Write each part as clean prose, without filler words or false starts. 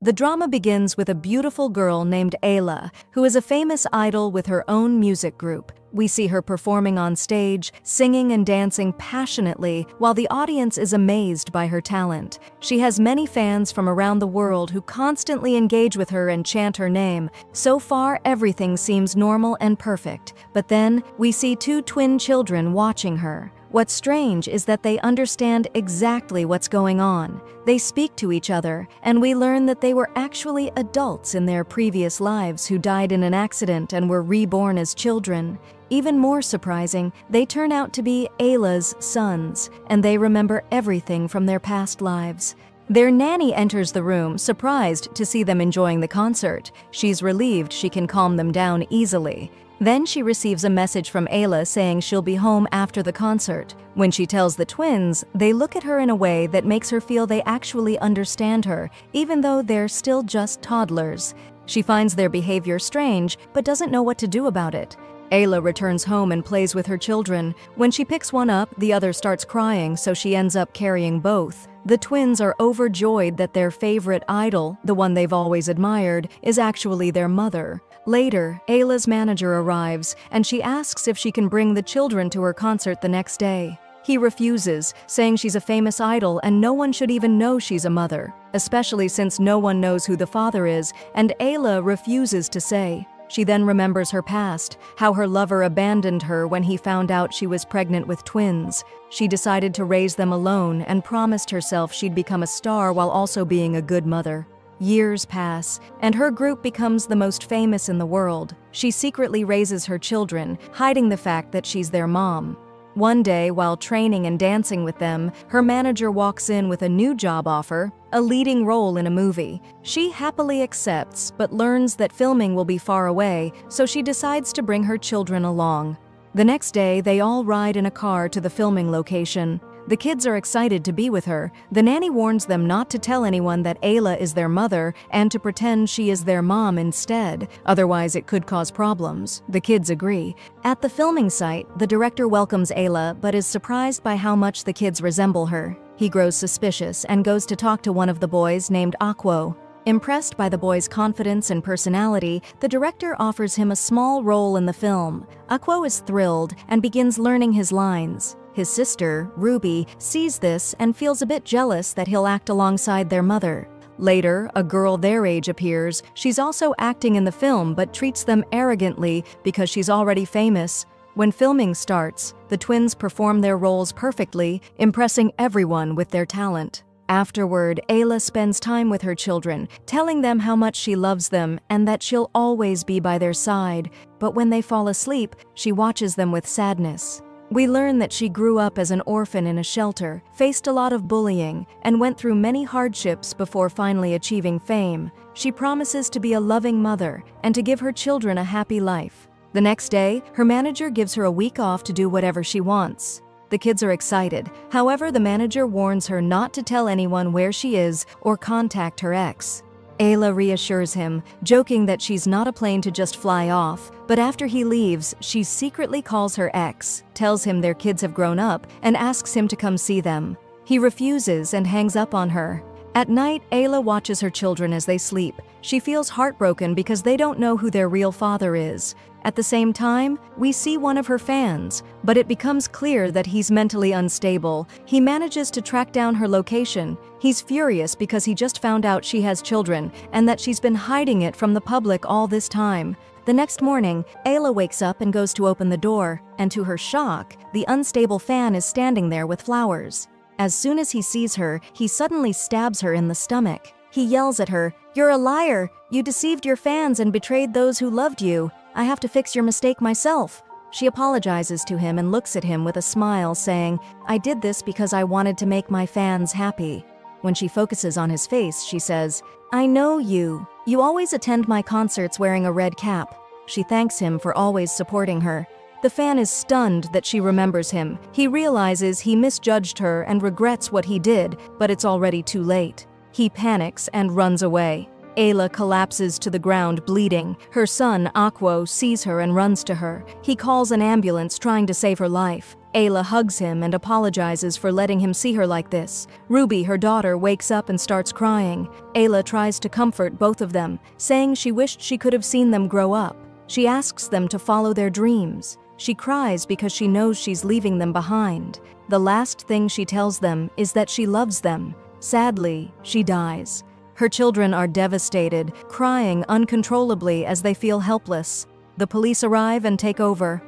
The drama begins with a beautiful girl named Ayla, who is a famous idol with her own music group. We see her performing on stage, singing and dancing passionately, while the audience is amazed by her talent. She has many fans from around the world who constantly engage with her and chant her name. So far, everything seems normal and perfect. But then, we see two twin children watching her. What's strange is that they understand exactly what's going on. They speak to each other, and we learn that they were actually adults in their previous lives who died in an accident and were reborn as children. Even more surprising, they turn out to be Ayla's sons, and they remember everything from their past lives. Their nanny enters the room, surprised to see them enjoying the concert. She's relieved she can calm them down easily. Then she receives a message from Ayla saying she'll be home after the concert. When she tells the twins, they look at her in a way that makes her feel they actually understand her, even though they're still just toddlers. She finds their behavior strange, but doesn't know what to do about it. Ayla returns home and plays with her children. When she picks one up, the other starts crying, so she ends up carrying both. The twins are overjoyed that their favorite idol, the one they've always admired, is actually their mother. Later, Ayla's manager arrives, and she asks if she can bring the children to her concert the next day. He refuses, saying she's a famous idol and no one should even know she's a mother, especially since no one knows who the father is, and Ayla refuses to say. She then remembers her past, how her lover abandoned her when he found out she was pregnant with twins. She decided to raise them alone and promised herself she'd become a star while also being a good mother. Years pass, and her group becomes the most famous in the world. She secretly raises her children, hiding the fact that she's their mom. One day, while training and dancing with them, her manager walks in with a new job offer, a leading role in a movie. She happily accepts, but learns that filming will be far away, so she decides to bring her children along. The next day, they all ride in a car to the filming location. The kids are excited to be with her. The nanny warns them not to tell anyone that Ayla is their mother and to pretend she is their mom instead, otherwise it could cause problems. The kids agree. At the filming site, the director welcomes Ayla but is surprised by how much the kids resemble her. He grows suspicious and goes to talk to one of the boys named Akwo. Impressed by the boy's confidence and personality, the director offers him a small role in the film. Akwo is thrilled and begins learning his lines. His sister, Ruby, sees this and feels a bit jealous that he'll act alongside their mother. Later, a girl their age appears. She's also acting in the film but treats them arrogantly because she's already famous. When filming starts, the twins perform their roles perfectly, impressing everyone with their talent. Afterward, Ayla spends time with her children, telling them how much she loves them and that she'll always be by their side. But when they fall asleep, she watches them with sadness. We learn that she grew up as an orphan in a shelter, faced a lot of bullying, and went through many hardships before finally achieving fame. She promises to be a loving mother and to give her children a happy life. The next day, her manager gives her a week off to do whatever she wants. The kids are excited. However, the manager warns her not to tell anyone where she is or contact her ex. Ayla reassures him, joking that she's not a plane to just fly off, but after he leaves, she secretly calls her ex, tells him their kids have grown up, and asks him to come see them. He refuses and hangs up on her. At night, Ayla watches her children as they sleep. She feels heartbroken because they don't know who their real father is. At the same time, we see one of her fans, but it becomes clear that he's mentally unstable. He manages to track down her location. He's furious because he just found out she has children and that she's been hiding it from the public all this time. The next morning, Ayla wakes up and goes to open the door, and to her shock, the unstable fan is standing there with flowers. As soon as he sees her, he suddenly stabs her in the stomach. He yells at her, "You're a liar! You deceived your fans and betrayed those who loved you. I have to fix your mistake myself." She apologizes to him and looks at him with a smile, saying, "I did this because I wanted to make my fans happy." When she focuses on his face, she says, "I know you. You always attend my concerts wearing a red cap." She thanks him for always supporting her. The fan is stunned that she remembers him. He realizes he misjudged her and regrets what he did, but it's already too late. He panics and runs away. Ayla collapses to the ground bleeding. Her son, Akwo, sees her and runs to her. He calls an ambulance trying to save her life. Ayla hugs him and apologizes for letting him see her like this. Ruby, her daughter, wakes up and starts crying. Ayla tries to comfort both of them, saying she wished she could have seen them grow up. She asks them to follow their dreams. She cries because she knows she's leaving them behind. The last thing she tells them is that she loves them. Sadly, she dies. Her children are devastated, crying uncontrollably as they feel helpless. The police arrive and take over.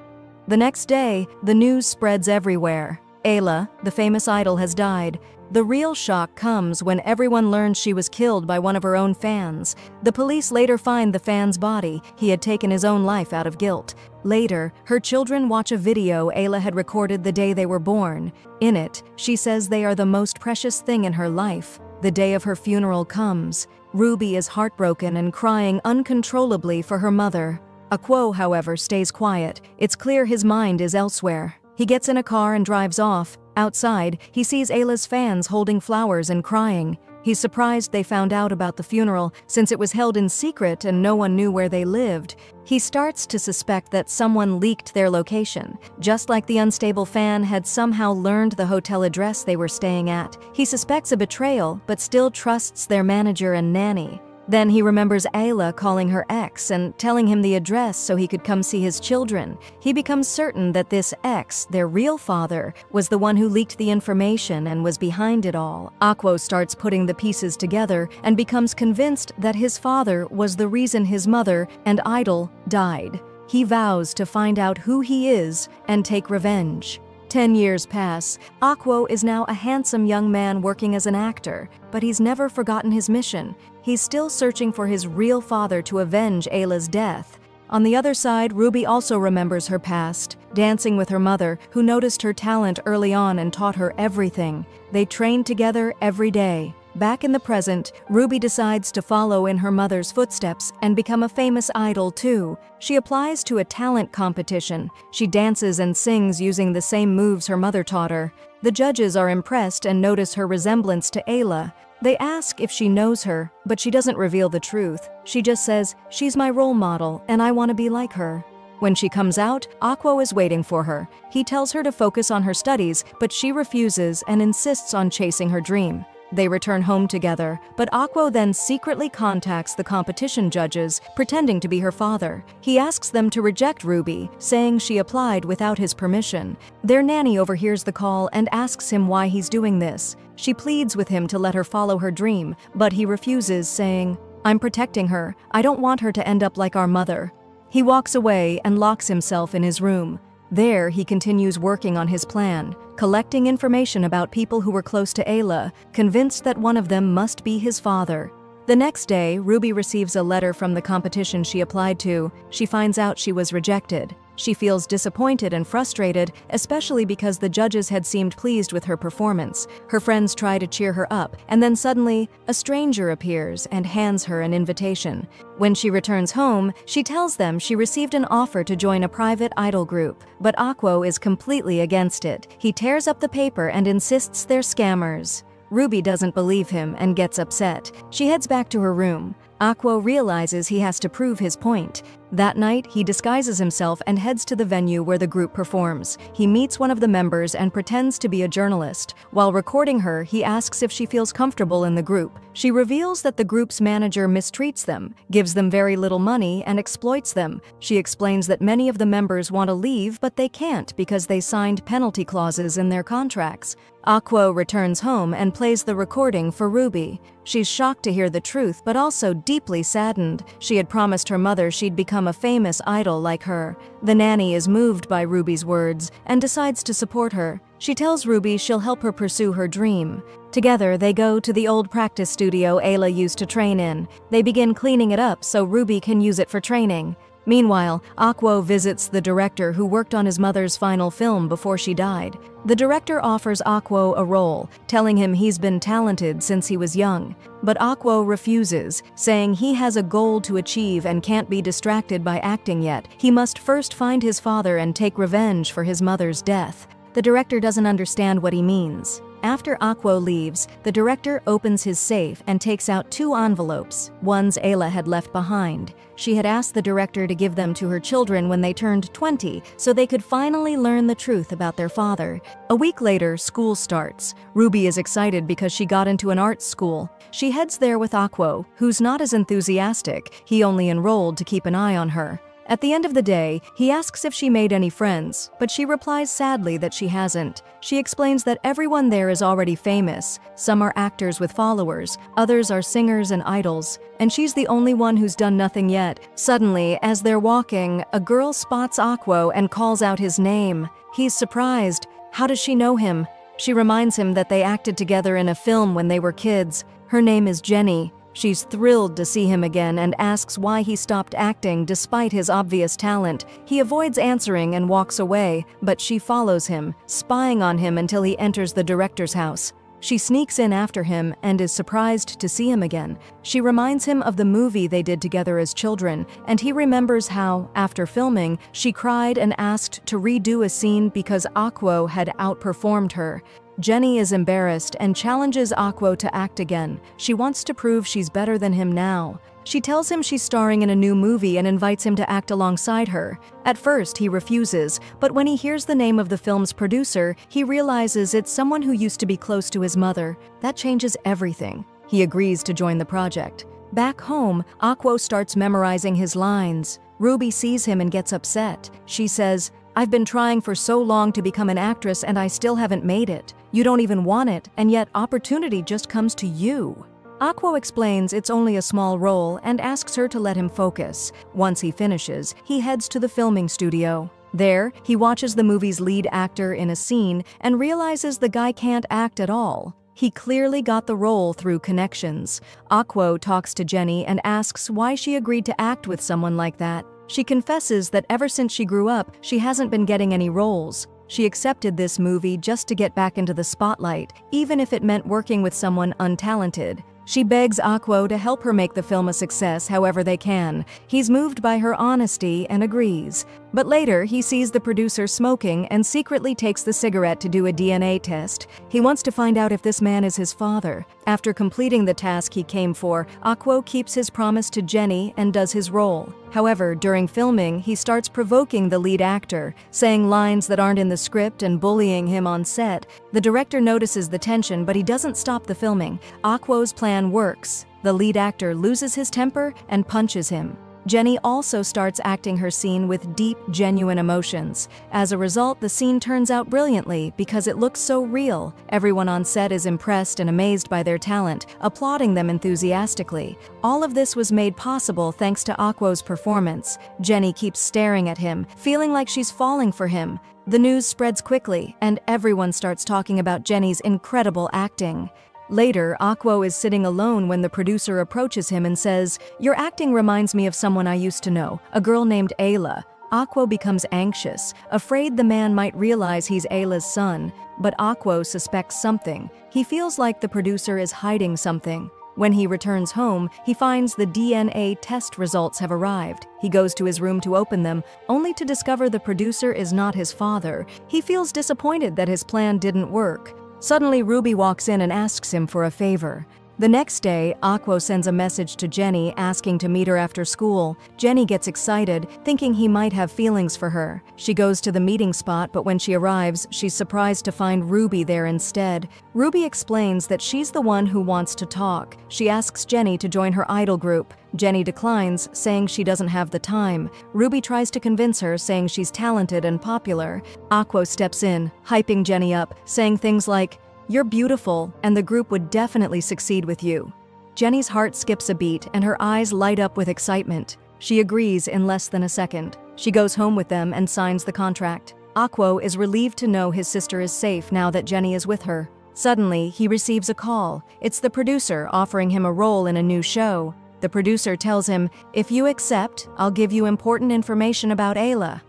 The next day, the news spreads everywhere. Ayla, the famous idol, has died. The real shock comes when everyone learns she was killed by one of her own fans. The police later find the fan's body. He had taken his own life out of guilt. Later, her children watch a video Ayla had recorded the day they were born. In it, she says they are the most precious thing in her life. The day of her funeral comes. Ruby is heartbroken and crying uncontrollably for her mother. Akwo, however, stays quiet. It's clear his mind is elsewhere. He gets in a car and drives off. Outside, he sees Ayla's fans holding flowers and crying. He's surprised they found out about the funeral, since it was held in secret and no one knew where they lived. He starts to suspect that someone leaked their location. Just like the unstable fan had somehow learned the hotel address they were staying at. He suspects a betrayal, but still trusts their manager and nanny. Then he remembers Ayla calling her ex and telling him the address so he could come see his children. He becomes certain that this ex, their real father, was the one who leaked the information and was behind it all. Akwo starts putting the pieces together and becomes convinced that his father was the reason his mother and idol died. He vows to find out who he is and take revenge. 10 years pass. Akwo is now a handsome young man working as an actor, but he's never forgotten his mission. He's still searching for his real father to avenge Ayla's death. On the other side, Ruby also remembers her past, dancing with her mother, who noticed her talent early on and taught her everything. They trained together every day. Back in the present, Ruby decides to follow in her mother's footsteps and become a famous idol too. She applies to a talent competition. She dances and sings using the same moves her mother taught her. The judges are impressed and notice her resemblance to Ayla. They ask if she knows her, but she doesn't reveal the truth. She just says, "She's my role model and I want to be like her." When she comes out, Akwo is waiting for her. He tells her to focus on her studies, but she refuses and insists on chasing her dream. They return home together, but Akwo then secretly contacts the competition judges, pretending to be her father. He asks them to reject Ruby, saying she applied without his permission. Their nanny overhears the call and asks him why he's doing this. She pleads with him to let her follow her dream, but he refuses, saying, "I'm protecting her. I don't want her to end up like our mother." He walks away and locks himself in his room. There, he continues working on his plan, collecting information about people who were close to Ayla, convinced that one of them must be his father. The next day, Ruby receives a letter from the competition she applied to. She finds out she was rejected. She feels disappointed and frustrated, especially because the judges had seemed pleased with her performance. Her friends try to cheer her up, and then suddenly, a stranger appears and hands her an invitation. When she returns home, she tells them she received an offer to join a private idol group, but Akwo is completely against it. He tears up the paper and insists they're scammers. Ruby doesn't believe him and gets upset. She heads back to her room. Akwo realizes he has to prove his point. That night, he disguises himself and heads to the venue where the group performs. He meets one of the members and pretends to be a journalist. While recording her, he asks if she feels comfortable in the group. She reveals that the group's manager mistreats them, gives them very little money, and exploits them. She explains that many of the members want to leave, but they can't because they signed penalty clauses in their contracts. Akwo returns home and plays the recording for Ruby. She's shocked to hear the truth, but also deeply saddened. She had promised her mother she'd become a famous idol like her. The nanny is moved by Ruby's words and decides to support her. She tells Ruby she'll help her pursue her dream. Together, they go to the old practice studio Ayla used to train in. They begin cleaning it up so Ruby can use it for training. Meanwhile, Akwo visits the director who worked on his mother's final film before she died. The director offers Akwo a role, telling him he's been talented since he was young. But Akwo refuses, saying he has a goal to achieve and can't be distracted by acting yet. He must first find his father and take revenge for his mother's death. The director doesn't understand what he means. After Aquo leaves, the director opens his safe and takes out 2 envelopes. Ones Ayla had left behind. She had asked the director to give them to her children when they turned 20 so they could finally learn the truth about their father. A week later, school starts. Ruby is excited because she got into an arts school. She heads there with Aquo, who's not as enthusiastic. He only enrolled to keep an eye on her. At the end of the day, he asks if she made any friends, but she replies sadly that she hasn't. She explains that everyone there is already famous. Some are actors with followers, others are singers and idols, and she's the only one who's done nothing yet. Suddenly, as they're walking, a girl spots Aquo and calls out his name. He's surprised. How does she know him? She reminds him that they acted together in a film when they were kids. Her name is Jenny. She's thrilled to see him again and asks why he stopped acting despite his obvious talent. He avoids answering and walks away, but she follows him, spying on him until he enters the director's house. She sneaks in after him and is surprised to see him again. She reminds him of the movie they did together as children, and he remembers how, after filming, she cried and asked to redo a scene because Aquo had outperformed her. Jenny is embarrassed and challenges Aquo to act again. She wants to prove she's better than him now. She tells him she's starring in a new movie and invites him to act alongside her. At first, he refuses, but when he hears the name of the film's producer, he realizes it's someone who used to be close to his mother. That changes everything. He agrees to join the project. Back home, Aquo starts memorizing his lines. Ruby sees him and gets upset. She says, "I've been trying for so long to become an actress and I still haven't made it. You don't even want it, and yet opportunity just comes to you." Aquo explains it's only a small role and asks her to let him focus. Once he finishes, he heads to the filming studio. There, he watches the movie's lead actor in a scene and realizes the guy can't act at all. He clearly got the role through connections. Aquo talks to Jenny and asks why she agreed to act with someone like that. She confesses that ever since she grew up, she hasn't been getting any roles. She accepted this movie just to get back into the spotlight, even if it meant working with someone untalented. She begs Aquo to help her make the film a success however they can. He's moved by her honesty and agrees. But later, he sees the producer smoking and secretly takes the cigarette to do a DNA test. He wants to find out if this man is his father. After completing the task he came for, Aquo keeps his promise to Jenny and does his role. However, during filming, he starts provoking the lead actor, saying lines that aren't in the script and bullying him on set. The director notices the tension, but he doesn't stop the filming. Aquo's plan works. The lead actor loses his temper and punches him. Jenny also starts acting her scene with deep, genuine emotions. As a result, the scene turns out brilliantly because it looks so real. Everyone on set is impressed and amazed by their talent, applauding them enthusiastically. All of this was made possible thanks to Aquo's performance. Jenny keeps staring at him, feeling like she's falling for him. The news spreads quickly, and everyone starts talking about Jenny's incredible acting. Later, Aquo is sitting alone when the producer approaches him and says, "Your acting reminds me of someone I used to know, a girl named Ayla." Aquo becomes anxious, afraid the man might realize he's Ayla's son, but Aquo suspects something. He feels like the producer is hiding something. When he returns home, he finds the DNA test results have arrived. He goes to his room to open them, only to discover the producer is not his father. He feels disappointed that his plan didn't work. Suddenly, Ruby walks in and asks him for a favor. The next day, Aquo sends a message to Jenny asking to meet her after school. Jenny gets excited, thinking he might have feelings for her. She goes to the meeting spot, but when she arrives, she's surprised to find Ruby there instead. Ruby explains that she's the one who wants to talk. She asks Jenny to join her idol group. Jenny declines, saying she doesn't have the time. Ruby tries to convince her, saying she's talented and popular. Aquo steps in, hyping Jenny up, saying things like, "You're beautiful, and the group would definitely succeed with you." Jenny's heart skips a beat, and her eyes light up with excitement. She agrees in less than a second. She goes home with them and signs the contract. Aquo is relieved to know his sister is safe now that Jenny is with her. Suddenly, he receives a call. It's the producer offering him a role in a new show. The producer tells him, "If you accept, I'll give you important information about Ayla."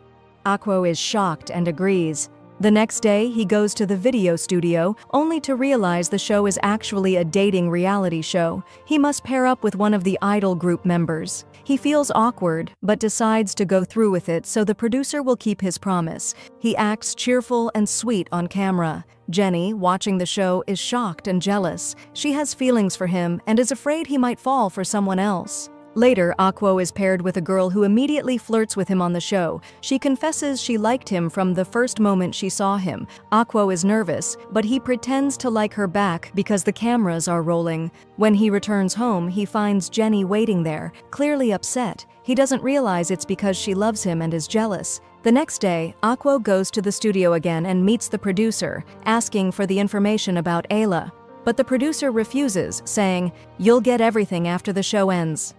Aquo is shocked and agrees. The next day, he goes to the video studio, only to realize the show is actually a dating reality show. He must pair up with one of the idol group members. He feels awkward, but decides to go through with it so the producer will keep his promise. He acts cheerful and sweet on camera. Jenny, watching the show, is shocked and jealous. She has feelings for him and is afraid he might fall for someone else. Later, Aquo is paired with a girl who immediately flirts with him on the show. She confesses she liked him from the first moment she saw him. Aquo is nervous, but he pretends to like her back because the cameras are rolling. When he returns home, he finds Jenny waiting there, clearly upset. He doesn't realize it's because she loves him and is jealous. The next day, Aquo goes to the studio again and meets the producer, asking for the information about Ayla. But the producer refuses, saying, "You'll get everything after the show ends."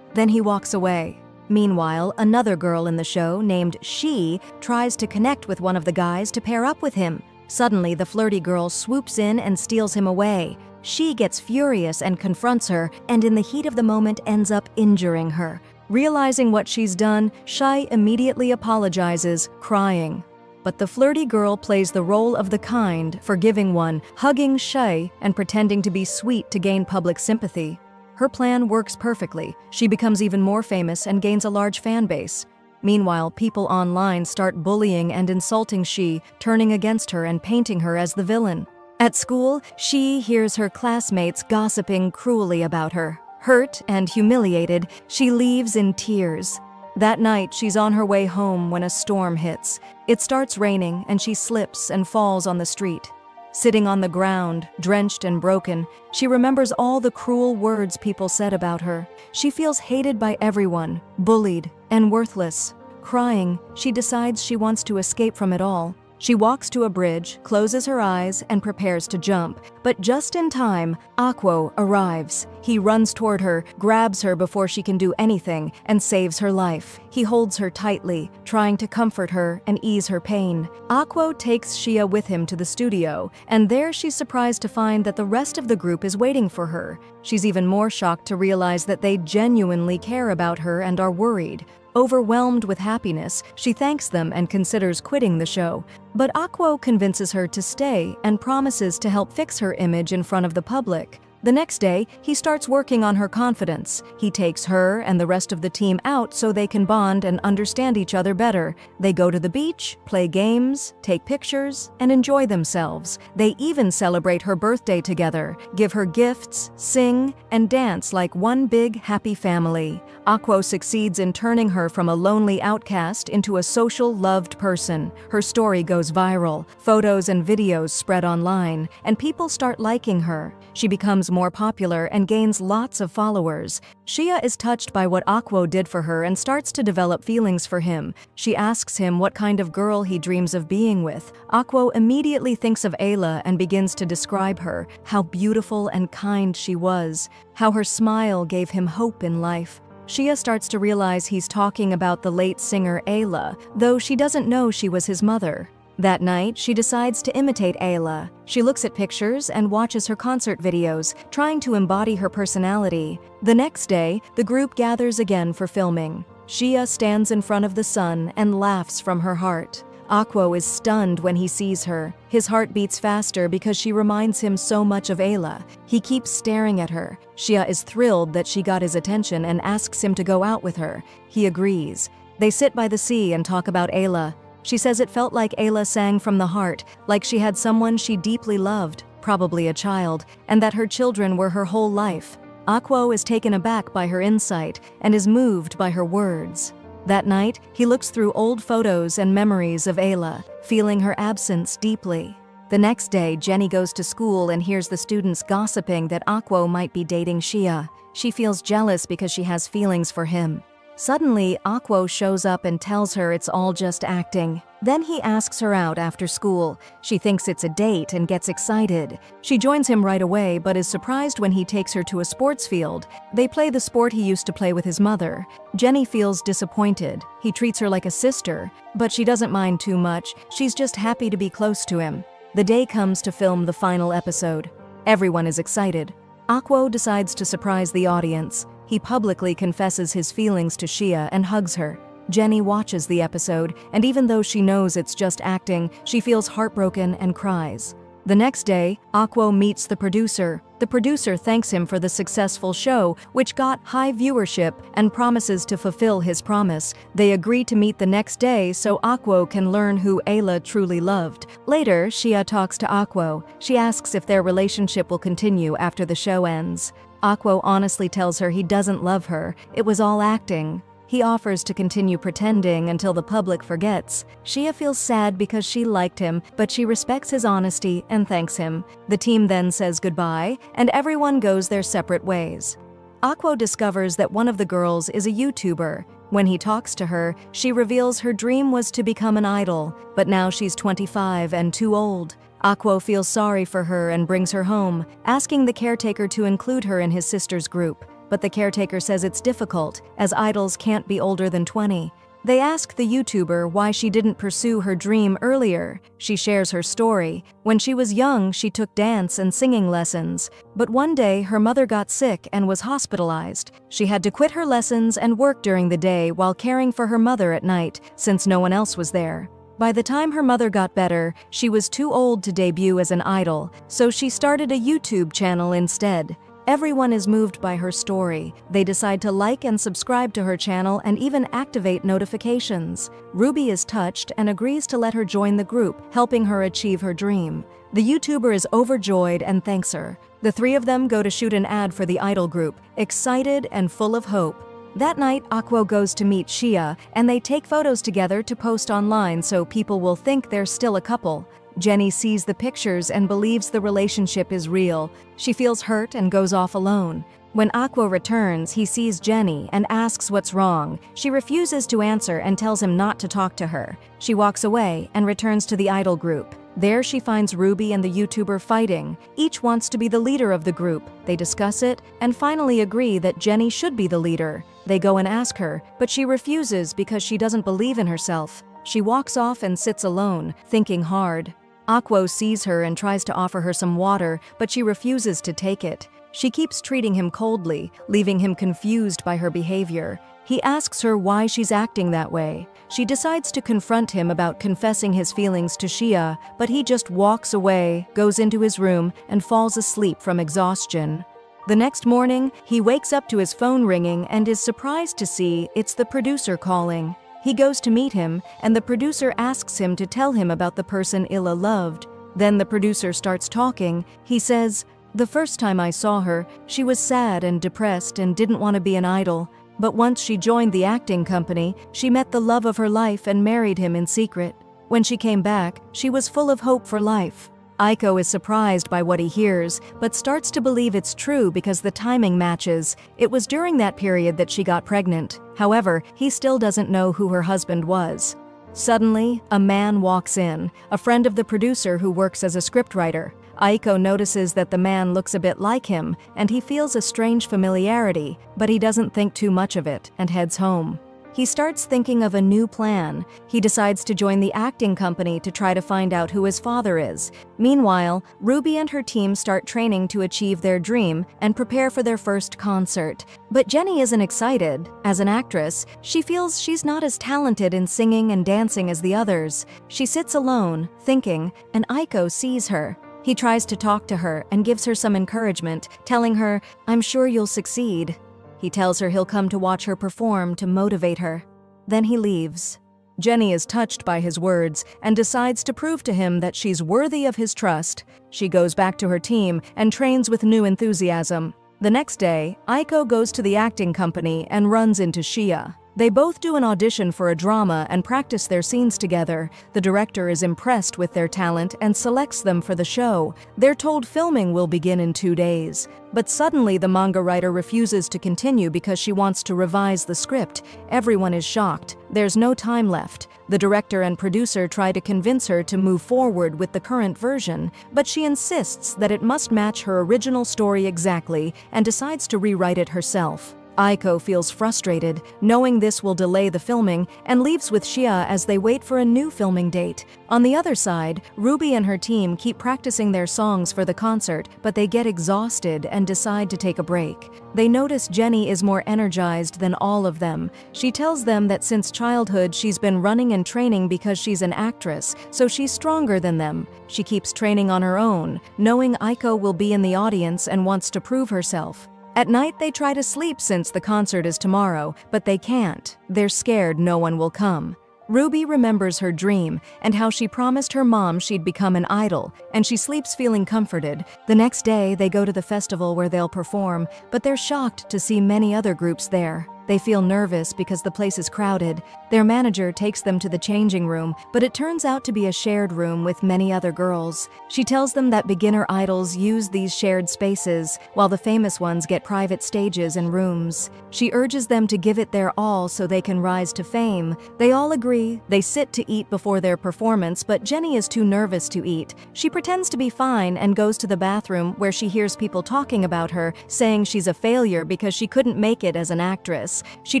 Then he walks away. Meanwhile, another girl in the show, named She, tries to connect with one of the guys to pair up with him. Suddenly, the flirty girl swoops in and steals him away. She gets furious and confronts her, and in the heat of the moment ends up injuring her. Realizing what she's done, Shai immediately apologizes, crying. But the flirty girl plays the role of the kind, forgiving one, hugging Shai and pretending to be sweet to gain public sympathy. Her plan works perfectly. She becomes even more famous and gains a large fan base. Meanwhile, people online start bullying and insulting She, turning against her and painting her as the villain. At school, She hears her classmates gossiping cruelly about her. Hurt and humiliated, she leaves in tears. That night, she's on her way home when a storm hits. It starts raining and she slips and falls on the street. Sitting on the ground, drenched and broken, she remembers all the cruel words people said about her. She feels hated by everyone, bullied, and worthless. Crying, she decides she wants to escape from it all. She walks to a bridge, closes her eyes, and prepares to jump. But just in time, Aquo arrives. He runs toward her, grabs her before she can do anything, and saves her life. He holds her tightly, trying to comfort her and ease her pain. Aquo takes Shia with him to the studio, and there she's surprised to find that the rest of the group is waiting for her. She's even more shocked to realize that they genuinely care about her and are worried. Overwhelmed with happiness, she thanks them and considers quitting the show. But Aquo convinces her to stay and promises to help fix her image in front of the public. The next day, he starts working on her confidence. He takes her and the rest of the team out so they can bond and understand each other better. They go to the beach, play games, take pictures, and enjoy themselves. They even celebrate her birthday together, give her gifts, sing, and dance like one big, happy family. Aquo succeeds in turning her from a lonely outcast into a social, loved person. Her story goes viral. Photos and videos spread online, and people start liking her. She becomes more popular and gains lots of followers. Shia is touched by what Aquo did for her and starts to develop feelings for him. She asks him what kind of girl he dreams of being with. Aquo immediately thinks of Ayla and begins to describe her, how beautiful and kind she was, how her smile gave him hope in life. Shia starts to realize he's talking about the late singer Ayla, though she doesn't know she was his mother. That night, she decides to imitate Ayla. She looks at pictures and watches her concert videos, trying to embody her personality. The next day, the group gathers again for filming. Shia stands in front of the sun and laughs from her heart. Aquo is stunned when he sees her. His heart beats faster because she reminds him so much of Ayla. He keeps staring at her. Shia is thrilled that she got his attention and asks him to go out with her. He agrees. They sit by the sea and talk about Ayla. She says it felt like Ayla sang from the heart, like she had someone she deeply loved, probably a child, and that her children were her whole life. Aquo is taken aback by her insight and is moved by her words. That night, he looks through old photos and memories of Ayla, feeling her absence deeply. The next day, Jenny goes to school and hears the students gossiping that Aquo might be dating Shia. She feels jealous because she has feelings for him. Suddenly, Aquo shows up and tells her it's all just acting. Then he asks her out after school. She thinks it's a date and gets excited. She joins him right away but is surprised when he takes her to a sports field. They play the sport he used to play with his mother. Jenny feels disappointed. He treats her like a sister, but she doesn't mind too much. She's just happy to be close to him. The day comes to film the final episode. Everyone is excited. Aquo decides to surprise the audience. He publicly confesses his feelings to Shia and hugs her. Jenny watches the episode, and even though she knows it's just acting, she feels heartbroken and cries. The next day, Akwo meets the producer. The producer thanks him for the successful show, which got high viewership, and promises to fulfill his promise. They agree to meet the next day so Akwo can learn who Ayla truly loved. Later, Shia talks to Akwo. She asks if their relationship will continue after the show ends. Akwo honestly tells her he doesn't love her. It was all acting. He offers to continue pretending until the public forgets. Shia feels sad because she liked him, but she respects his honesty and thanks him. The team then says goodbye, and everyone goes their separate ways. Akwo discovers that one of the girls is a YouTuber. When he talks to her, she reveals her dream was to become an idol, but now she's 25 and too old. Akwo feels sorry for her and brings her home, asking the caretaker to include her in his sister's group. But the caretaker says it's difficult, as idols can't be older than 20. They ask the YouTuber why she didn't pursue her dream earlier. She shares her story. When she was young, she took dance and singing lessons. But one day, her mother got sick and was hospitalized. She had to quit her lessons and work during the day while caring for her mother at night, since no one else was there. By the time her mother got better, she was too old to debut as an idol, so she started a YouTube channel instead. Everyone is moved by her story. They decide to like and subscribe to her channel and even activate notifications. Ruby is touched and agrees to let her join the group, helping her achieve her dream. The YouTuber is overjoyed and thanks her. The three of them go to shoot an ad for the idol group, excited and full of hope. That night, Akwo goes to meet Shia, and they take photos together to post online so people will think they're still a couple. Jenny sees the pictures and believes the relationship is real. She feels hurt and goes off alone. When Akwo returns, he sees Jenny and asks what's wrong. She refuses to answer and tells him not to talk to her. She walks away and returns to the idol group. There she finds Ruby and the YouTuber fighting. Each wants to be the leader of the group. They discuss it and finally agree that Jenny should be the leader. They go and ask her, but she refuses because she doesn't believe in herself. She walks off and sits alone, thinking hard. Akwo sees her and tries to offer her some water, but she refuses to take it. She keeps treating him coldly, leaving him confused by her behavior. He asks her why she's acting that way. She decides to confront him about confessing his feelings to Shia, but he just walks away, goes into his room, and falls asleep from exhaustion. The next morning, he wakes up to his phone ringing and is surprised to see it's the producer calling. He goes to meet him, and the producer asks him to tell him about the person Illa loved. Then the producer starts talking. He says, "The first time I saw her, she was sad and depressed and didn't want to be an idol. But once she joined the acting company, she met the love of her life and married him in secret. When she came back, she was full of hope for life." Aiko is surprised by what he hears, but starts to believe it's true because the timing matches. It was during that period that she got pregnant. However, he still doesn't know who her husband was. Suddenly, a man walks in, a friend of the producer who works as a scriptwriter. Aiko notices that the man looks a bit like him, and he feels a strange familiarity, but he doesn't think too much of it and heads home. He starts thinking of a new plan. He decides to join the acting company to try to find out who his father is. Meanwhile, Ruby and her team start training to achieve their dream and prepare for their first concert. But Jenny isn't excited. As an actress, she feels she's not as talented in singing and dancing as the others. She sits alone, thinking, and Aiko sees her. He tries to talk to her and gives her some encouragement, telling her, "I'm sure you'll succeed." He tells her he'll come to watch her perform to motivate her. Then he leaves. Jenny is touched by his words and decides to prove to him that she's worthy of his trust. She goes back to her team and trains with new enthusiasm. The next day, Aiko goes to the acting company and runs into Shia. They both do an audition for a drama and practice their scenes together. The director is impressed with their talent and selects them for the show. They're told filming will begin in 2 days. But suddenly the manga writer refuses to continue because she wants to revise the script. Everyone is shocked. There's no time left. The director and producer try to convince her to move forward with the current version, but she insists that it must match her original story exactly and decides to rewrite it herself. Aiko feels frustrated, knowing this will delay the filming, and leaves with Shia as they wait for a new filming date. On the other side, Ruby and her team keep practicing their songs for the concert, but they get exhausted and decide to take a break. They notice Jenny is more energized than all of them. She tells them that since childhood she's been running and training because she's an actress, so she's stronger than them. She keeps training on her own, knowing Aiko will be in the audience and wants to prove herself. At night they try to sleep since the concert is tomorrow, but they can't. They're scared no one will come. Ruby remembers her dream and how she promised her mom she'd become an idol, and she sleeps feeling comforted. The next day, they go to the festival where they'll perform, but they're shocked to see many other groups there. They feel nervous because the place is crowded. Their manager takes them to the changing room, but it turns out to be a shared room with many other girls. She tells them that beginner idols use these shared spaces, while the famous ones get private stages and rooms. She urges them to give it their all so they can rise to fame. They all agree. They sit to eat before their performance, but Jenny is too nervous to eat. She pretends to be fine and goes to the bathroom where she hears people talking about her, saying she's a failure because she couldn't make it as an actress. She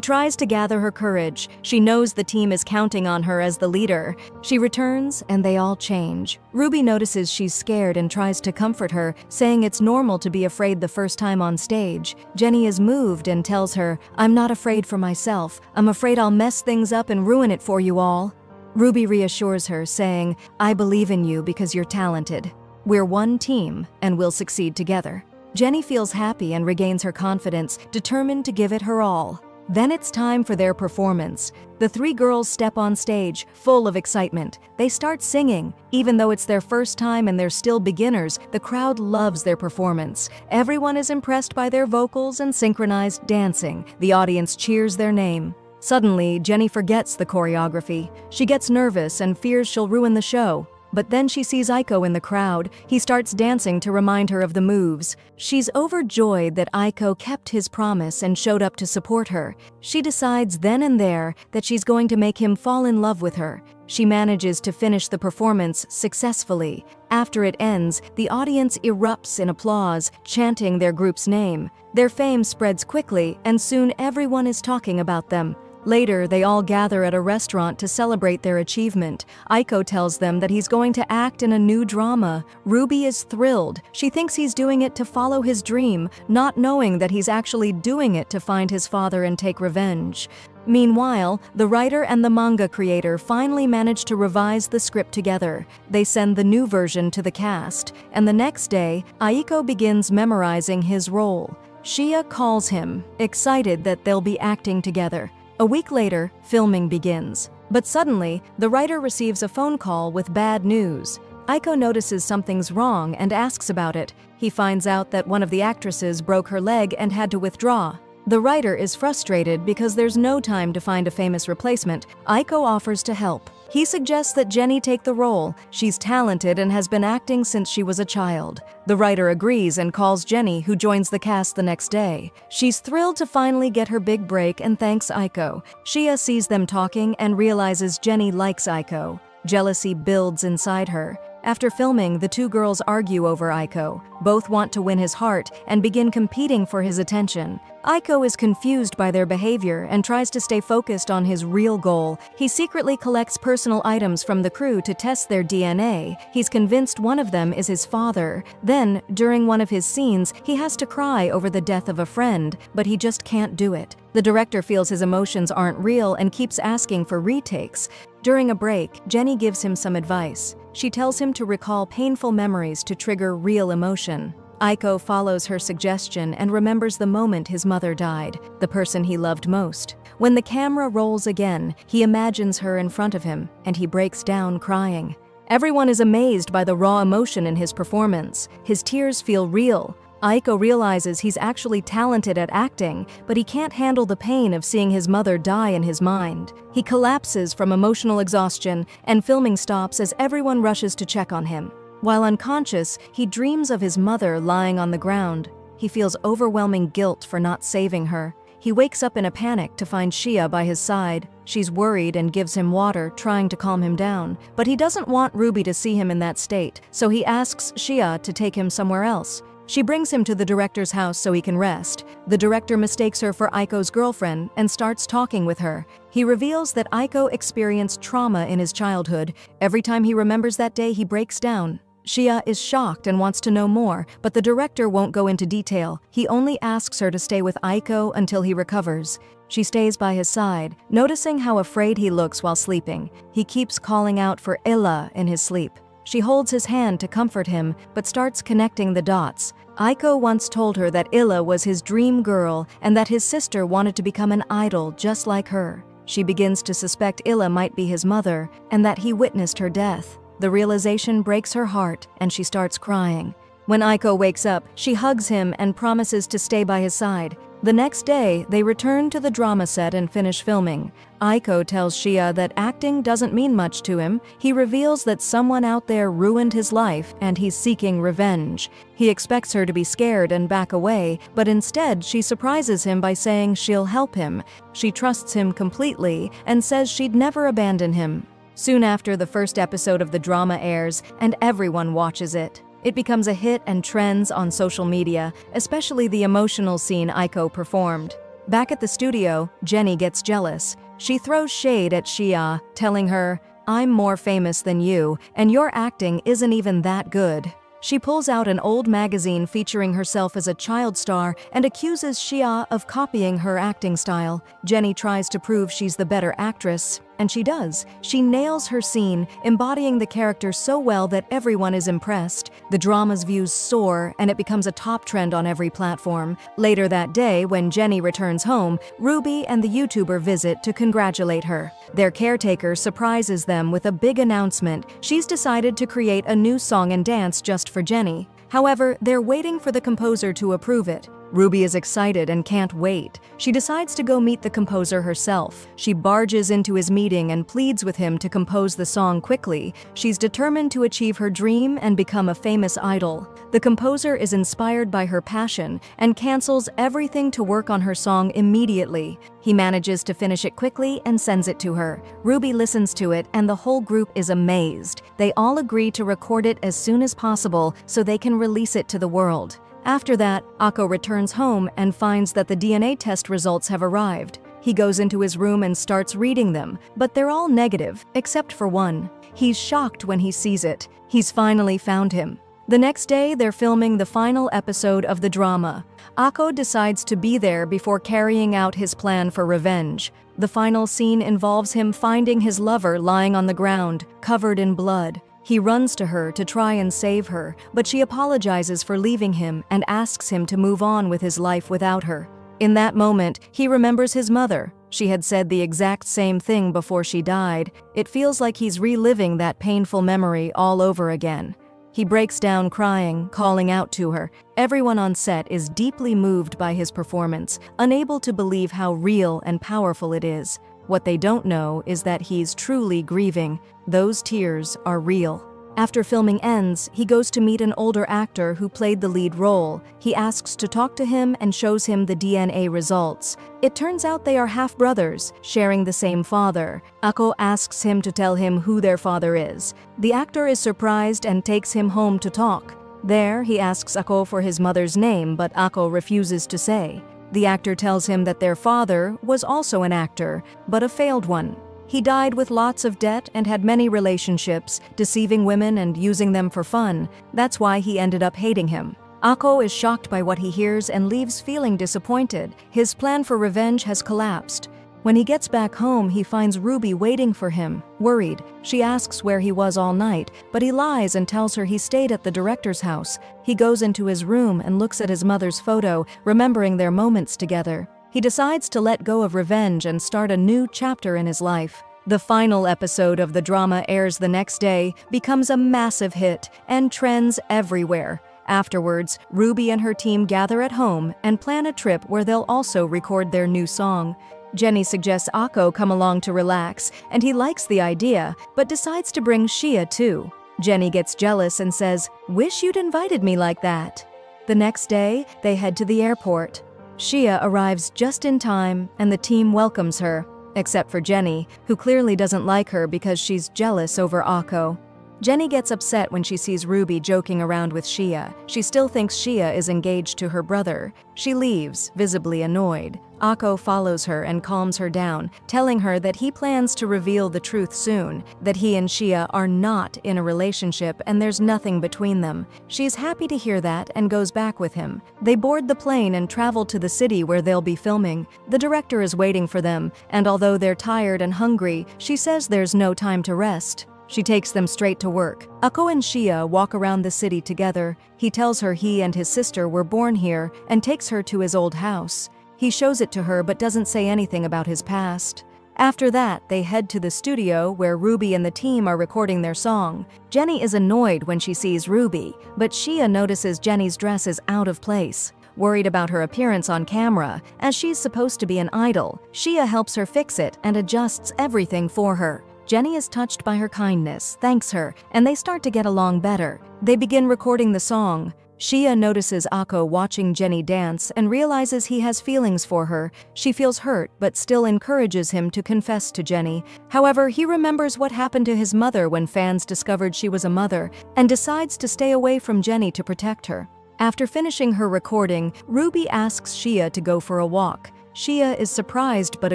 tries to gather her courage. She knows the team is counting on her as the leader. She returns, and they all change. Ruby notices she's scared and tries to comfort her, saying it's normal to be afraid the first time on stage. Jenny is moved and tells her, "I'm not afraid for myself. I'm afraid I'll mess things up and ruin it for you all." Ruby reassures her, saying, "I believe in you because you're talented. We're one team, and we'll succeed together." Jenny feels happy and regains her confidence, determined to give it her all. Then it's time for their performance. The three girls step on stage, full of excitement. They start singing. Even though it's their first time and they're still beginners, the crowd loves their performance. Everyone is impressed by their vocals and synchronized dancing. The audience cheers their name. Suddenly, Jenny forgets the choreography. She gets nervous and fears she'll ruin the show. But then she sees Aiko in the crowd. He starts dancing to remind her of the moves. She's overjoyed that Aiko kept his promise and showed up to support her. She decides then and there that she's going to make him fall in love with her. She manages to finish the performance successfully. After it ends, the audience erupts in applause, chanting their group's name. Their fame spreads quickly, and soon everyone is talking about them. Later, they all gather at a restaurant to celebrate their achievement. Aiko tells them that he's going to act in a new drama. Ruby is thrilled. She thinks he's doing it to follow his dream, not knowing that he's actually doing it to find his father and take revenge. Meanwhile, the writer and the manga creator finally manage to revise the script together. They send the new version to the cast, and the next day, Aiko begins memorizing his role. Shia calls him, excited that they'll be acting together. A week later, filming begins. But suddenly, the writer receives a phone call with bad news. Aiko notices something's wrong and asks about it. He finds out that one of the actresses broke her leg and had to withdraw. The writer is frustrated because there's no time to find a famous replacement. Aiko offers to help. He suggests that Jenny take the role. She's talented and has been acting since she was a child. The writer agrees and calls Jenny, who joins the cast the next day. She's thrilled to finally get her big break and thanks Aiko. Shia sees them talking and realizes Jenny likes Aiko. Jealousy builds inside her. After filming, the two girls argue over Aiko. Both want to win his heart and begin competing for his attention. Aiko is confused by their behavior and tries to stay focused on his real goal. He secretly collects personal items from the crew to test their DNA. He's convinced one of them is his father. Then, during one of his scenes, he has to cry over the death of a friend, but he just can't do it. The director feels his emotions aren't real and keeps asking for retakes. During a break, Jenny gives him some advice. She tells him to recall painful memories to trigger real emotion. Aiko follows her suggestion and remembers the moment his mother died, the person he loved most. When the camera rolls again, he imagines her in front of him, and he breaks down crying. Everyone is amazed by the raw emotion in his performance. His tears feel real. Aiko realizes he's actually talented at acting, but he can't handle the pain of seeing his mother die in his mind. He collapses from emotional exhaustion, and filming stops as everyone rushes to check on him. While unconscious, he dreams of his mother lying on the ground. He feels overwhelming guilt for not saving her. He wakes up in a panic to find Shia by his side. She's worried and gives him water, trying to calm him down. But he doesn't want Ruby to see him in that state, so he asks Shia to take him somewhere else. She brings him to the director's house so he can rest. The director mistakes her for Aiko's girlfriend and starts talking with her. He reveals that Aiko experienced trauma in his childhood. Every time he remembers that day, he breaks down. Shia is shocked and wants to know more, but the director won't go into detail. He only asks her to stay with Aiko until he recovers. She stays by his side, noticing how afraid he looks while sleeping. He keeps calling out for Ella in his sleep. She holds his hand to comfort him, but starts connecting the dots. Aiko once told her that Illa was his dream girl and that his sister wanted to become an idol just like her. She begins to suspect Illa might be his mother and that he witnessed her death. The realization breaks her heart and she starts crying. When Aiko wakes up, she hugs him and promises to stay by his side. The next day, they return to the drama set and finish filming. Aiko tells Shia that acting doesn't mean much to him. He reveals that someone out there ruined his life and he's seeking revenge. He expects her to be scared and back away, but instead she surprises him by saying she'll help him. She trusts him completely and says she'd never abandon him. Soon after, the first episode of the drama airs and everyone watches it. It becomes a hit and trends on social media, especially the emotional scene Aiko performed. Back at the studio, Jenny gets jealous. She throws shade at Shia, telling her, "I'm more famous than you, and your acting isn't even that good." She pulls out an old magazine featuring herself as a child star and accuses Shia of copying her acting style. Jenny tries to prove she's the better actress, and she does. She nails her scene, embodying the character so well that everyone is impressed. The drama's views soar, and it becomes a top trend on every platform. Later that day, when Jenny returns home, Ruby and the YouTuber visit to congratulate her. Their caretaker surprises them with a big announcement. She's decided to create a new song and dance just for Jenny. However, they're waiting for the composer to approve it. Ruby is excited and can't wait. She decides to go meet the composer herself. She barges into his meeting and pleads with him to compose the song quickly. She's determined to achieve her dream and become a famous idol. The composer is inspired by her passion and cancels everything to work on her song immediately. He manages to finish it quickly and sends it to her. Ruby listens to it and the whole group is amazed. They all agree to record it as soon as possible so they can release it to the world. After that, Aiko returns home and finds that the DNA test results have arrived. He goes into his room and starts reading them, but they're all negative, except for one. He's shocked when he sees it. He's finally found him. The next day, they're filming the final episode of the drama. Aiko decides to be there before carrying out his plan for revenge. The final scene involves him finding his lover lying on the ground, covered in blood. He runs to her to try and save her, but she apologizes for leaving him and asks him to move on with his life without her. In that moment, he remembers his mother. She had said the exact same thing before she died. It feels like he's reliving that painful memory all over again. He breaks down crying, calling out to her. Everyone on set is deeply moved by his performance, unable to believe how real and powerful it is. What they don't know is that he's truly grieving. Those tears are real. After filming ends, he goes to meet an older actor who played the lead role. He asks to talk to him and shows him the DNA results. It turns out they are half-brothers, sharing the same father. Aiko asks him to tell him who their father is. The actor is surprised and takes him home to talk. There, he asks Aiko for his mother's name, but Aiko refuses to say. The actor tells him that their father was also an actor, but a failed one. He died with lots of debt and had many relationships, deceiving women and using them for fun. That's why he ended up hating him. Aiko is shocked by what he hears and leaves feeling disappointed. His plan for revenge has collapsed. When he gets back home, he finds Ruby waiting for him, worried. She asks where he was all night, but he lies and tells her he stayed at the director's house. He goes into his room and looks at his mother's photo, remembering their moments together. He decides to let go of revenge and start a new chapter in his life. The final episode of the drama airs the next day, becomes a massive hit, and trends everywhere. Afterwards, Ruby and her team gather at home and plan a trip where they'll also record their new song. Jenny suggests Aiko come along to relax, and he likes the idea, but decides to bring Shia too. Jenny gets jealous and says, "Wish you'd invited me like that." The next day, they head to the airport. Shia arrives just in time, and the team welcomes her, except for Jenny, who clearly doesn't like her because she's jealous over Aiko. Jenny gets upset when she sees Ruby joking around with Shia. She still thinks Shia is engaged to her brother. She leaves, visibly annoyed. Akko follows her and calms her down, telling her that he plans to reveal the truth soon, that he and Shia are not in a relationship and there's nothing between them. She's happy to hear that and goes back with him. They board the plane and travel to the city where they'll be filming. The director is waiting for them, and although they're tired and hungry, she says there's no time to rest. She takes them straight to work. Akko and Shia walk around the city together. He tells her he and his sister were born here and takes her to his old house. He shows it to her but doesn't say anything about his past. After that, they head to the studio where Ruby and the team are recording their song. Jenny is annoyed when she sees Ruby, but Shia notices Jenny's dress is out of place. Worried about her appearance on camera, as she's supposed to be an idol, Shia helps her fix it and adjusts everything for her. Jenny is touched by her kindness, thanks her, and they start to get along better. They begin recording the song. Shia notices Akko watching Jenny dance and realizes he has feelings for her. She feels hurt but still encourages him to confess to Jenny. However, he remembers what happened to his mother when fans discovered she was a mother and decides to stay away from Jenny to protect her. After finishing her recording, Ruby asks Shia to go for a walk. Shia is surprised but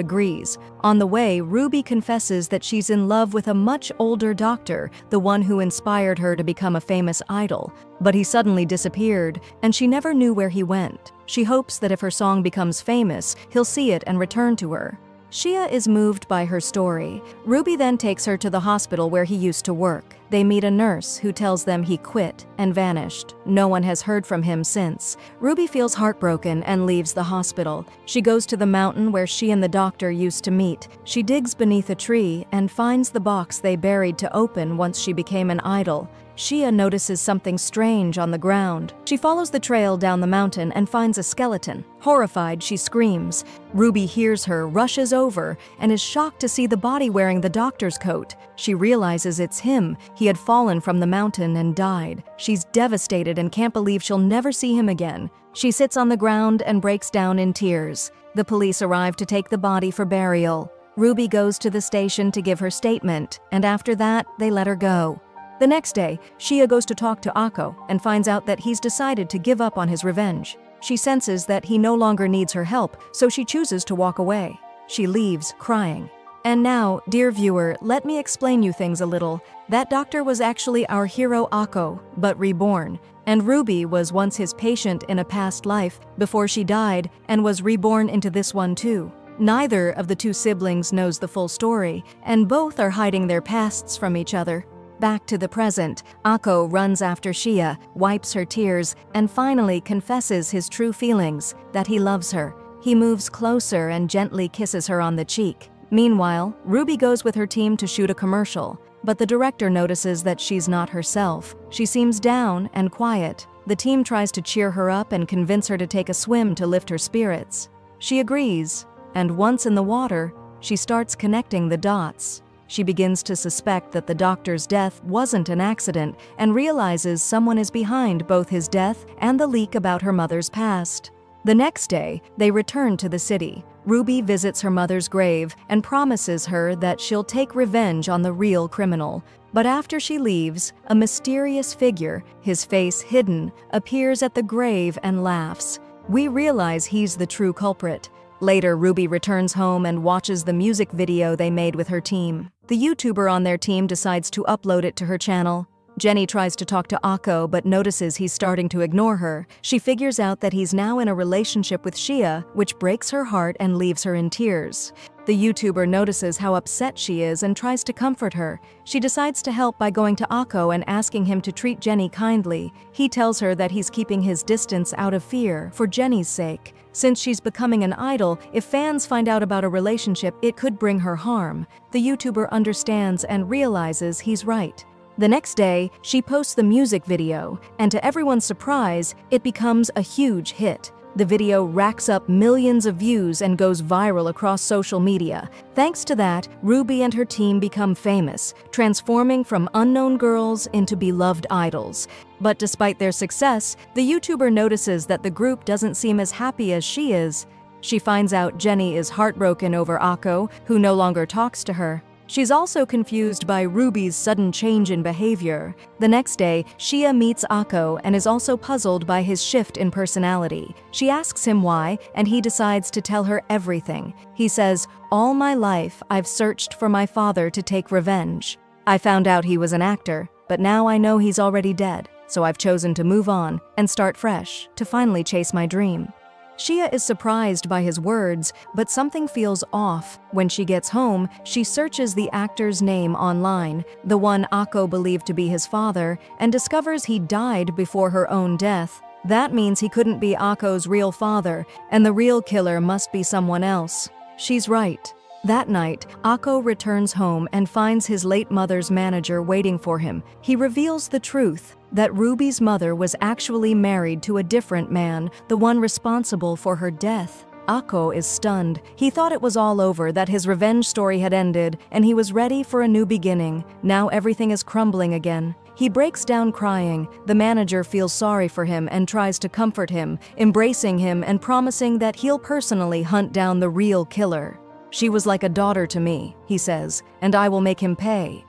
agrees. On the way, Ruby confesses that she's in love with a much older doctor, the one who inspired her to become a famous idol. But he suddenly disappeared, and she never knew where he went. She hopes that if her song becomes famous, he'll see it and return to her. Shia is moved by her story. Ruby then takes her to the hospital where he used to work. They meet a nurse who tells them he quit and vanished. No one has heard from him since. Ruby feels heartbroken and leaves the hospital. She goes to the mountain where she and the doctor used to meet. She digs beneath a tree and finds the box they buried to open once she became an idol. Shia notices something strange on the ground. She follows the trail down the mountain and finds a skeleton. Horrified, she screams. Ruby hears her, rushes over, and is shocked to see the body wearing the doctor's coat. She realizes it's him. He had fallen from the mountain and died. She's devastated and can't believe she'll never see him again. She sits on the ground and breaks down in tears. The police arrive to take the body for burial. Ruby goes to the station to give her statement, and after that, they let her go. The next day, Shia goes to talk to Akko and finds out that he's decided to give up on his revenge. She senses that he no longer needs her help, so she chooses to walk away. She leaves, crying. And now, dear viewer, let me explain you things a little. That doctor was actually our hero Akko, but reborn. And Ruby was once his patient in a past life before she died and was reborn into this one too. Neither of the two siblings knows the full story, and both are hiding their pasts from each other. Back to the present, Akko runs after Shia, wipes her tears, and finally confesses his true feelings, that he loves her. He moves closer and gently kisses her on the cheek. Meanwhile, Ruby goes with her team to shoot a commercial, but the director notices that she's not herself. She seems down and quiet. The team tries to cheer her up and convince her to take a swim to lift her spirits. She agrees, and once in the water, she starts connecting the dots. She begins to suspect that the doctor's death wasn't an accident and realizes someone is behind both his death and the leak about her mother's past. The next day, they return to the city. Ruby visits her mother's grave and promises her that she'll take revenge on the real criminal. But after she leaves, a mysterious figure, his face hidden, appears at the grave and laughs. We realize he's the true culprit. Later, Ruby returns home and watches the music video they made with her team. The YouTuber on their team decides to upload it to her channel. Jenny tries to talk to Akko but notices he's starting to ignore her. She figures out that he's now in a relationship with Shia, which breaks her heart and leaves her in tears. The YouTuber notices how upset she is and tries to comfort her. She decides to help by going to Akko and asking him to treat Jenny kindly. He tells her that he's keeping his distance out of fear, for Jenny's sake. Since she's becoming an idol, if fans find out about a relationship, it could bring her harm. The YouTuber understands and realizes he's right. The next day, she posts the music video, and to everyone's surprise, it becomes a huge hit. The video racks up millions of views and goes viral across social media. Thanks to that, Ruby and her team become famous, transforming from unknown girls into beloved idols. But despite their success, the YouTuber notices that the group doesn't seem as happy as she is. She finds out Jenny is heartbroken over Akko, who no longer talks to her. She's also confused by Ruby's sudden change in behavior. The next day, Shia meets Akko and is also puzzled by his shift in personality. She asks him why, and he decides to tell her everything. He says, "All my life, I've searched for my father to take revenge. I found out he was an actor, but now I know he's already dead, so I've chosen to move on and start fresh to finally chase my dream." Shia is surprised by his words, but something feels off. When she gets home, she searches the actor's name online, the one Akko believed to be his father, and discovers he died before her own death. That means he couldn't be Akko's real father, and the real killer must be someone else. She's right. That night, Akko returns home and finds his late mother's manager waiting for him. He reveals the truth, that Ruby's mother was actually married to a different man, the one responsible for her death. Akko is stunned. He thought it was all over, that his revenge story had ended, and he was ready for a new beginning. Now everything is crumbling again. He breaks down crying. The manager feels sorry for him and tries to comfort him, embracing him and promising that he'll personally hunt down the real killer. "She was like a daughter to me," he says, "and I will make him pay."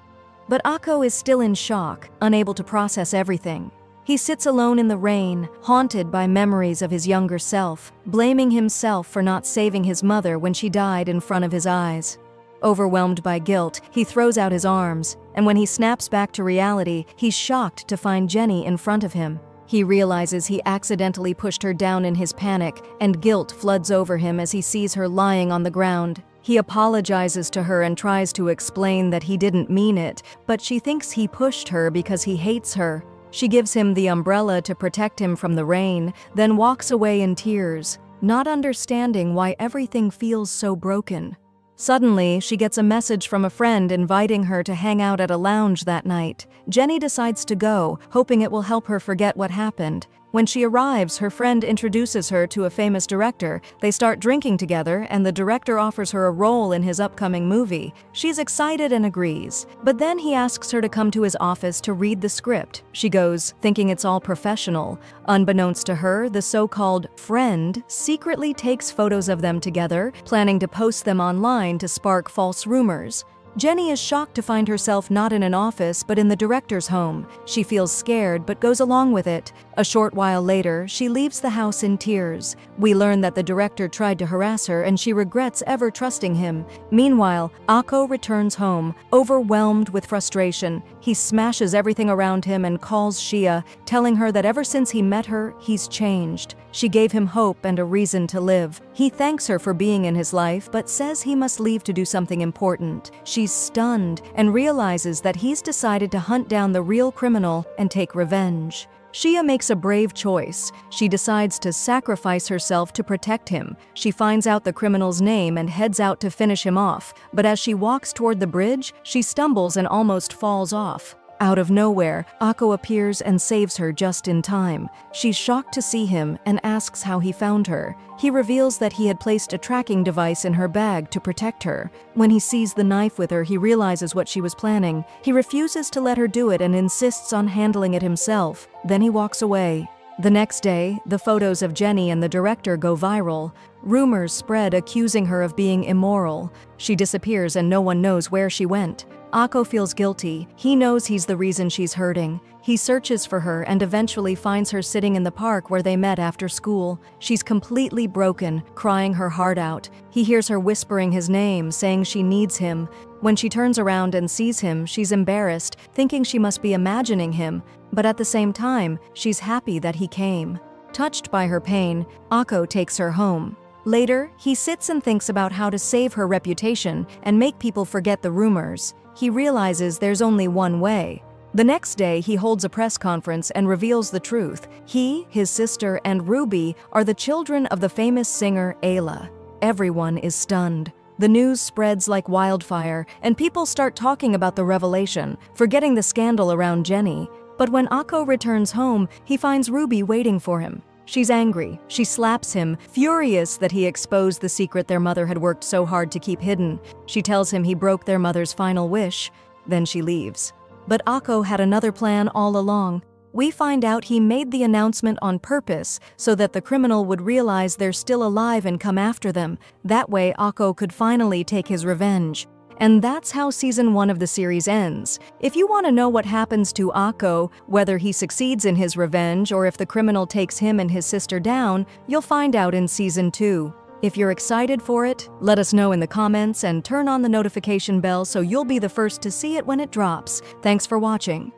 But Akko is still in shock, unable to process everything. He sits alone in the rain, haunted by memories of his younger self, blaming himself for not saving his mother when she died in front of his eyes. Overwhelmed by guilt, he throws out his arms, and when he snaps back to reality, he's shocked to find Jenny in front of him. He realizes he accidentally pushed her down in his panic, and guilt floods over him as he sees her lying on the ground. He apologizes to her and tries to explain that he didn't mean it, but she thinks he pushed her because he hates her. She gives him the umbrella to protect him from the rain, then walks away in tears, not understanding why everything feels so broken. Suddenly, she gets a message from a friend inviting her to hang out at a lounge that night. Jenny decides to go, hoping it will help her forget what happened. When she arrives, her friend introduces her to a famous director. They start drinking together, and the director offers her a role in his upcoming movie. She's excited and agrees. But then he asks her to come to his office to read the script. She goes, thinking it's all professional. Unbeknownst to her, the so-called friend secretly takes photos of them together, planning to post them online to spark false rumors. Jenny is shocked to find herself not in an office but in the director's home. She feels scared but goes along with it. A short while later, she leaves the house in tears. We learn that the director tried to harass her and she regrets ever trusting him. Meanwhile, Akko returns home, overwhelmed with frustration. He smashes everything around him and calls Shia, telling her that ever since he met her, he's changed. She gave him hope and a reason to live. He thanks her for being in his life, but says he must leave to do something important. She's stunned and realizes that he's decided to hunt down the real criminal and take revenge. Shia makes a brave choice. She decides to sacrifice herself to protect him. She finds out the criminal's name and heads out to finish him off. But as she walks toward the bridge, she stumbles and almost falls off. Out of nowhere, Akko appears and saves her just in time. She's shocked to see him and asks how he found her. He reveals that he had placed a tracking device in her bag to protect her. When he sees the knife with her, he realizes what she was planning. He refuses to let her do it and insists on handling it himself. Then he walks away. The next day, the photos of Jenny and the director go viral. Rumors spread accusing her of being immoral. She disappears and no one knows where she went. Akko feels guilty. He knows he's the reason she's hurting. He searches for her and eventually finds her sitting in the park where they met after school. She's completely broken, crying her heart out. He hears her whispering his name, saying she needs him. When she turns around and sees him, she's embarrassed, thinking she must be imagining him. But at the same time, she's happy that he came. Touched by her pain, Akko takes her home. Later, he sits and thinks about how to save her reputation and make people forget the rumors. He realizes there's only one way. The next day, he holds a press conference and reveals the truth. He, his sister, and Ruby are the children of the famous singer Ayla. Everyone is stunned. The news spreads like wildfire, and people start talking about the revelation, forgetting the scandal around Jenny. But when Akko returns home, he finds Ruby waiting for him. She's angry. She slaps him, furious that he exposed the secret their mother had worked so hard to keep hidden. She tells him he broke their mother's final wish. Then she leaves. But Akko had another plan all along. We find out he made the announcement on purpose so that the criminal would realize they're still alive and come after them. That way, Akko could finally take his revenge. And that's how season 1 of the series ends. If you want to know what happens to Akko, whether he succeeds in his revenge or if the criminal takes him and his sister down, you'll find out in season 2. If you're excited for it, let us know in the comments and turn on the notification bell so you'll be the first to see it when it drops. Thanks for watching.